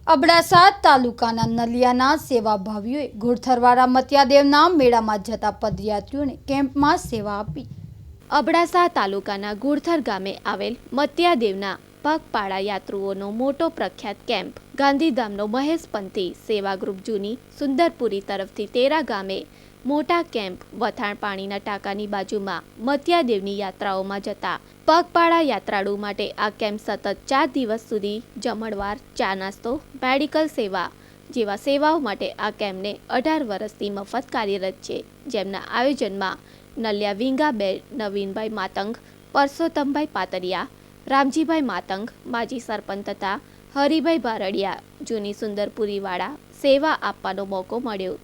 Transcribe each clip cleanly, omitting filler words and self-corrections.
અબડાસા તાલુકાના નલિયાના સેવાભાવીઓએ ઘોડથરવાડા મત્યાદેવના મેળામાં જતા પદયાત્રીઓને કેમ્પમાં સેવા આપી। અબડાસા તાલુકાના ઘોડથર ગામે આવેલ મત્યાદેવના પગપાળા યાત્રુઓનો મોટો પ્રખ્યાત કેમ્પ ગાંધીધામનો મહેશપંથી સેવા ગ્રુપ જૂની સુંદરપુરી તરફથી તેરા ગામે મોટા કેમ્પ વથાણ પાણીના ટાંકાની બાજુમાં મત્યાદેવની યાત્રાઓમાં જતા પગપાળા યાત્રાળુ માટે આ કેમ્પ સતત 4 દિવસ સુધી જમણવાર, ચા નાસ્તો, મેડિકલ સેવા જેવા સેવાઓ માટે આ કેમ્પને 18 વર્ષથી મફત કાર્યરત છે। જેમના આયોજનમાં નલિયા વિંગાબેન નવીનભાઈ માતંગ, પરસોત્તમભાઈ પાતરિયા, રામજીભાઈ માતંગ, માજી સરપંચ તથા હરિભાઈ ભારડિયા જૂની સુંદરપુરીવાળા સેવા આપવાનો મોકો મળ્યો,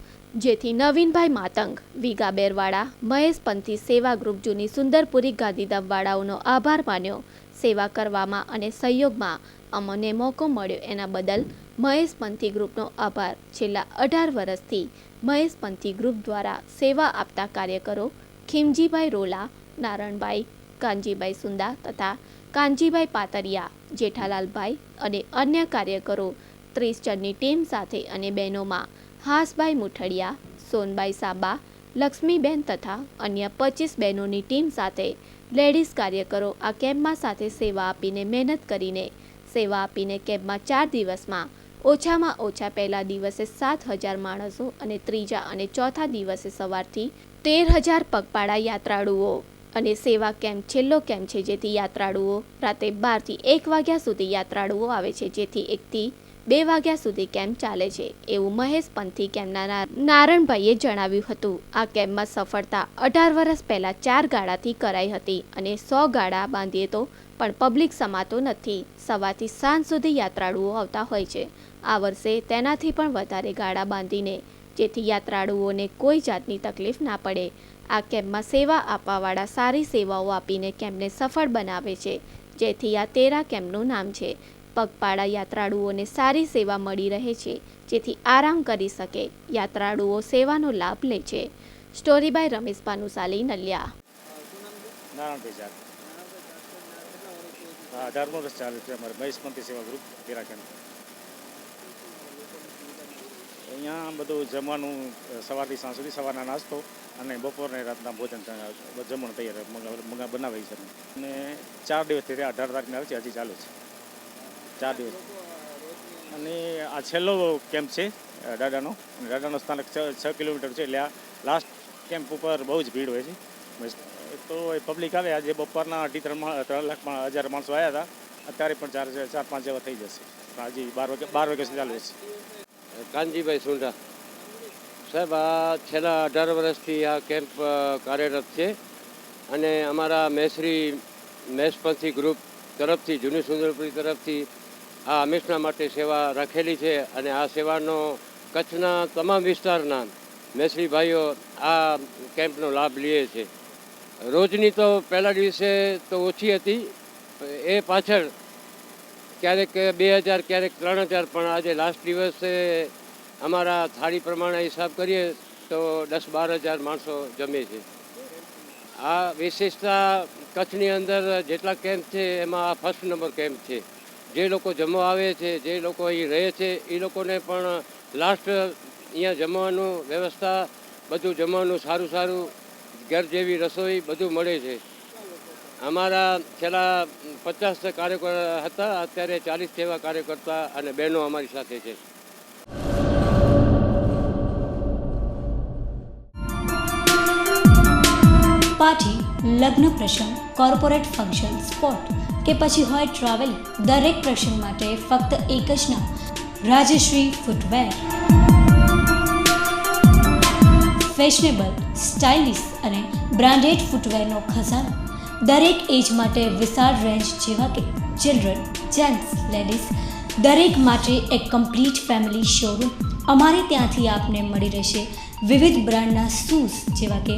જેથી નવીનભાઈ માતંગ, વિગાબેરવાળા, મહેશપંથી સેવા ગ્રુપ જૂની સુંદરપુરી ગાંધીધામવાળાઓનો આભાર માન્યો। સેવા કરવામાં અને સહયોગમાં અમને મોકો મળ્યો એના બદલ મહેશપંથી ગ્રુપનો આભાર। છેલ્લા 18 વર્ષથી મહેશપંથી ગ્રુપ દ્વારા સેવા આપતા કાર્યકરો ખીમજીભાઈ રોલા, નારણભાઈ, કાનજીભાઈ સુંદા તથા કાનજીભાઈ પાતરિયા, જેઠાલાલભાઈ અને અન્ય કાર્યકરો 30 જણની ટીમ સાથે અને બહેનોમાં હાસભાઈ મુઠડિયા, સોનબાઈ સાબા, લક્ષ્મીબેન તથા અન્ય 25 બહેનોની ટીમ સાથે લેડીઝ કાર્યકરો આ કેમ્પમાં સાથે સેવા આપીને મહેનત કરીને સેવા આપીને કેમ્પમાં 4 દિવસમાં ઓછામાં ઓછા પહેલા દિવસે 7,000 માણસો અને ત્રીજા અને ચોથા દિવસે સવારથી 13,000 પગપાળા યાત્રાળુઓ અને સેવા કેમ્પ છેલ્લો કેમ્પ છે, જેથી યાત્રાળુઓ રાતે 12 થી 1 વાગ્યા સુધી યાત્રાળુઓ આવે છે, જેથી 1 થી 2 વાગ્યા સુધી કેમ્પ ચાલે છે એવું મહેશપંથી કેમ્પના નારણભાઈએ જણાવ્યું હતું। આ કેમ્પમાં સફળતા 18 વર્ષ પહેલા 4 ગાડાથી કરાઈ હતી અને 100 ગાડા બાંધીએ તો પણ પબ્લિક સમાતો નથી। સવારથી સાંજ સુધી યાત્રાળુઓ આવતા હોય છે। આ વર્ષે તેનાથી પણ વધારે ગાડા બાંધીને જેથી યાત્રાળુઓને કોઈ જાતની તકલીફ ના પડે। આ કેમ્પમાં સેવા આપવાવાળા સારી સેવાઓ આપીને કેમ્પને સફળ બનાવે છે, જેથી આ તેરા કેમ્પનું નામ છે। પગપાળા યાત્રાળુઓને સારી સેવા મળી રહે છે, જેથી આરામ કરી શકે। યાત્રાળુઓ સેવાનો લાભ લે છે। Story by Ramesh Panusali, Naliya. 18 વર્ષ ચાલે છે અમારે મહેશપંથી સેવા ગ્રુપ તેરા કેમ્પ। અહીંયા બધું જમવાનું સવારથી સાંજ સુધી, સવારના નાસ્તો અને બપોરને રાતના ભોજન જમણ તૈયાર બનાવે છે અને 4 દિવસથી 18 તારીખને આવે છે, હજી ચાલુ છે 4 દિવસ। અને આ છેલ્લો કેમ્પ છે દાદાનો, અને દાદાનો સ્થાનક 6 કિલોમીટર છે, એટલે આ લાસ્ટ કેમ્પ ઉપર બહુ જ ભીડ હોય છે। તો એ પબ્લિક આવે, આજે બપોરના 3,00,000 માણસો આવ્યા હતા, અત્યારે પણ 4-5 જેવા થઈ જશે, હજી 12 વાગ્યા સુધી ચાલુ છે। કાનજીભાઈ સુંડા સાહેબ, આ છેલ્લા 18 વર્ષથી આ કેમ્પ કાર્યરત છે અને અમારા મહેશપંથી ગ્રુપ તરફથી જૂની સુંદરપુરી તરફથી આ હંમેશના માટે સેવા રાખેલી છે અને આ સેવાનો કચ્છના તમામ વિસ્તારના મહેશરી ભાઈઓ આ કેમ્પનો લાભ લે છે। રોજની તો પહેલા દિવસે તો ઓછી હતી, એ પાછળ ક્યારેક 2,000 ક્યારેક 3,000, પણ આજે લાસ્ટ દિવસે અમારા થાળી પ્રમાણે હિસાબ કરીએ તો 10-12,000 માણસો જમે છે। આ વિશેષતા કચ્છની અંદર જેટલા કેમ્પ છે એમાં આ ફર્સ્ટ નંબર કેમ્પ છે। જે લોકો જમવા આવે છે, જે લોકો અહીં રહે છે, એ લોકોને પણ લાસ્ટ અહીંયા જમવાનું વ્યવસ્થા, બધું જમવાનું સારું ઘર જેવી રસોઈ બધું મળે છે। અમારા છેલ્લા 50 કાર્યકર હતા, અત્યારે 40 જેવા કાર્યકર્તા અને બહેનો અમારી સાથે છે। પાર્ટી, લગ્ન પ્રસંગ, કોર્પોરેટ ફંક્શન, સ્પોર્ટ કે પછી હોય ટ્રાવેલ, દરેક પ્રસંગ માટે ફક્ત એક જ નામ, રાજશ્રી ફૂટવેર। ફેશનેબલ, સ્ટાઇલિશ અને બ્રાન્ડેડ ફૂટવેરનો ખજાનો, દરેક એજ માટે વિશાળ રેન્જ, જેવા કે ચિલ્ડ્રન, જેન્ટ્સ, લેડીઝ, દરેક માટે એક કમ્પ્લીટ ફેમિલી શોરૂમ। અમારે ત્યાંથી આપને મળી રહેશે વિવિધ બ્રાન્ડના શૂઝ, જેવા કે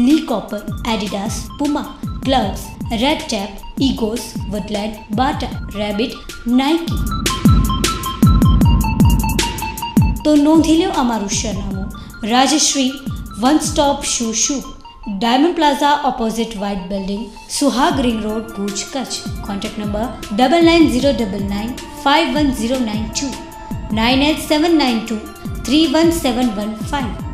Lee Cooper, Adidas, Puma, gloves, red tape, Egoss, Woodland, Bata, Rabbit, Nike. તો નોંધી લો અમારું સરનામું, Rajshree one stop shoe, Diamond Plaza opposite white building, Suhag ring road, Bhuj, Kutch. Contact number 9909951092। 9879231715.